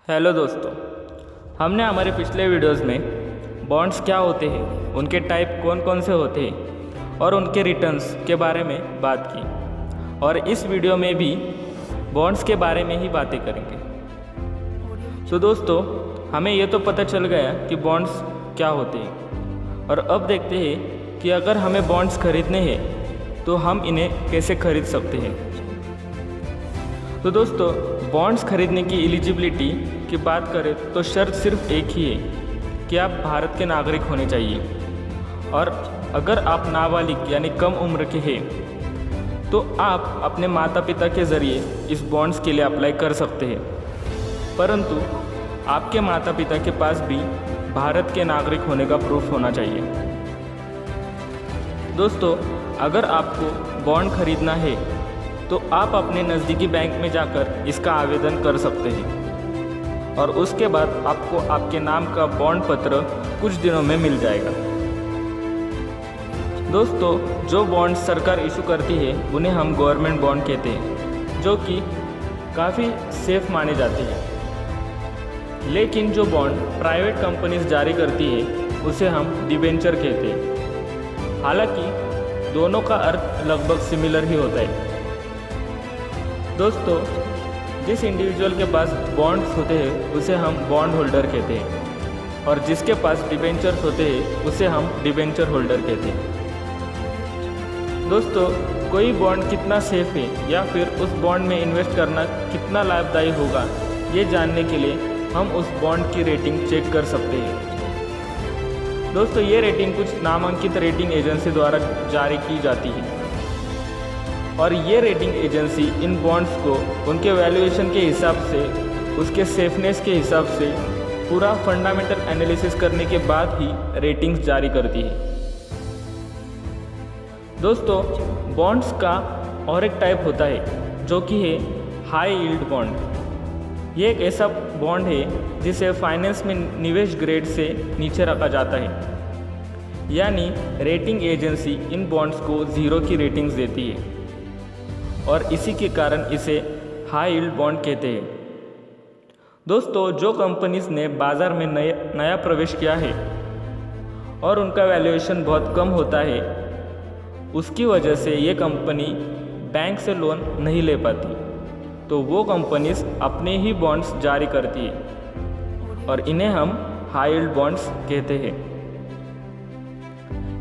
Hello दोस्तों, हमने हमारे पिछले वीडियोस में बॉन्ड्स क्या होते हैं, उनके टाइप कौन कौन से होते हैं और उनके रिटर्न्स के बारे में बात की। और इस वीडियो में भी बॉन्ड्स के बारे में ही बातें करेंगे। तो दोस्तों, हमें ये तो पता चल गया कि बॉन्ड्स क्या होते हैं, और अब देखते हैं कि अगर हमें बॉन्ड्स खरीदने हैं तो हम इन्हें कैसे खरीद सकते हैं। तो दोस्तों, बॉन्ड्स खरीदने की एलिजिबिलिटी की बात करें तो शर्त सिर्फ एक ही है कि आप भारत के नागरिक होने चाहिए, और अगर आप नाबालिग यानी कम उम्र के हैं तो आप अपने माता पिता के ज़रिए इस बॉन्ड्स के लिए अप्लाई कर सकते हैं। परंतु आपके माता पिता के पास भी भारत के नागरिक होने का प्रूफ होना चाहिए। दोस्तों, अगर आपको बॉन्ड खरीदना है तो आप अपने नज़दीकी बैंक में जाकर इसका आवेदन कर सकते हैं, और उसके बाद आपको आपके नाम का बॉन्ड पत्र कुछ दिनों में मिल जाएगा। दोस्तों, जो बॉन्ड सरकार इशू करती है उन्हें हम गवर्नमेंट बॉन्ड कहते हैं, जो कि काफ़ी सेफ माने जाते हैं। लेकिन जो बॉन्ड प्राइवेट कंपनीज जारी करती है उसे हम डिबेंचर कहते हैं। हालांकि दोनों का अर्थ लगभग सिमिलर ही होता है। दोस्तों, जिस इंडिविजुअल के पास बॉन्ड्स होते हैं उसे हम बॉन्ड होल्डर कहते हैं, और जिसके पास डिबेंचर्स होते हैं उसे हम डिबेंचर होल्डर कहते हैं। दोस्तों, कोई बॉन्ड कितना सेफ है या फिर उस बॉन्ड में इन्वेस्ट करना कितना लाभदायी होगा, ये जानने के लिए हम उस बॉन्ड की रेटिंग चेक कर सकते हैं। दोस्तों, ये रेटिंग कुछ नामांकित रेटिंग एजेंसी द्वारा जारी की जाती है, और ये रेटिंग एजेंसी इन बॉन्ड्स को उनके वैल्यूएशन के हिसाब से, उसके सेफनेस के हिसाब से पूरा फंडामेंटल एनालिसिस करने के बाद ही रेटिंग्स जारी करती है। दोस्तों, बॉन्ड्स का और एक टाइप होता है जो कि है हाई यील्ड बॉन्ड। ये एक ऐसा बॉन्ड है जिसे फाइनेंस में निवेश ग्रेड से नीचे रखा जाता है, यानी रेटिंग एजेंसी इन बॉन्ड्स को 0 की रेटिंग्स देती है, और इसी के कारण इसे हाई यील्ड बॉन्ड कहते हैं। दोस्तों, जो कंपनीज ने बाज़ार में नया प्रवेश किया है और उनका वैल्यूएशन बहुत कम होता है, उसकी वजह से ये कंपनी बैंक से लोन नहीं ले पाती, तो वो कंपनीज अपने ही बॉन्ड्स जारी करती है, और इन्हें हम हाई यील्ड बॉन्ड्स कहते हैं।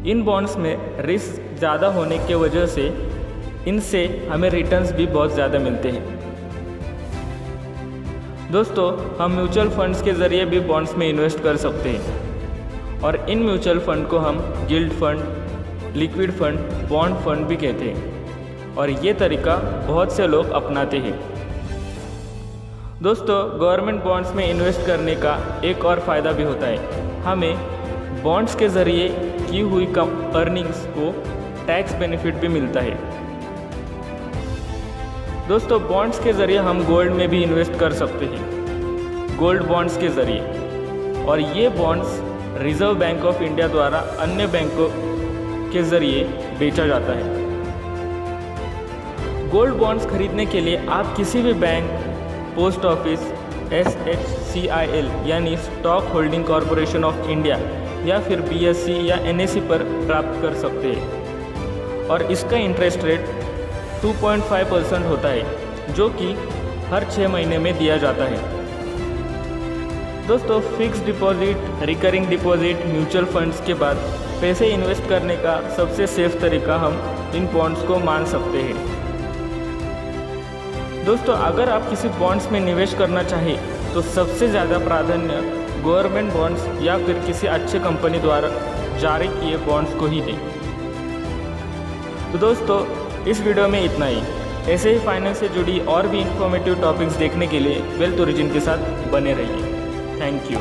इन बॉन्ड्स में रिस्क ज़्यादा होने की वजह से इनसे हमें रिटर्न्स भी बहुत ज़्यादा मिलते हैं। दोस्तों, हम म्यूचुअल फंड्स के ज़रिए भी बॉन्ड्स में इन्वेस्ट कर सकते हैं, और इन म्यूचुअल फंड को हम guild fund, liquid fund, bond fund भी कहते हैं, और ये तरीका बहुत से लोग अपनाते हैं। दोस्तों, गवर्नमेंट बॉन्ड्स में इन्वेस्ट करने का एक और फ़ायदा भी होता है। हमें बॉन्ड्स के ज़रिए की हुई कम अर्निंग्स को टैक्स बेनिफिट भी मिलता है। दोस्तों, बॉन्ड्स के ज़रिए हम गोल्ड में भी इन्वेस्ट कर सकते हैं, गोल्ड बॉन्ड्स के ज़रिए, और ये bonds reserve bank of India द्वारा अन्य बैंकों के ज़रिए बेचा जाता है। गोल्ड बॉन्ड्स खरीदने के लिए आप किसी भी बैंक, पोस्ट ऑफिस, SHCIL यानी stock holding corporation of India या फिर BSE या NSE पर प्राप्त कर सकते हैं, और इसका इंटरेस्ट रेट 2.5% होता है, जो कि हर 6 महीने में दिया जाता है। दोस्तों, fix deposit, recurring deposit, mutual funds के बाद पैसे इन्वेस्ट करने का सबसे सेफ तरीका हम इन बॉन्ड्स को मान सकते हैं। दोस्तों, अगर आप किसी बॉन्ड्स में निवेश करना चाहें तो सबसे ज़्यादा प्राधान्य गवर्नमेंट बॉन्ड्स या फिर किसी अच्छे कंपनी द्वारा जारी किए बॉन्ड्स को ही दें। तो दोस्तों, इस वीडियो में इतना ही। ऐसे ही फाइनेंस से जुड़ी और भी इंफॉर्मेटिव टॉपिक्स देखने के लिए वेल्थ ओरिजिन के साथ बने रहिए। Thank you.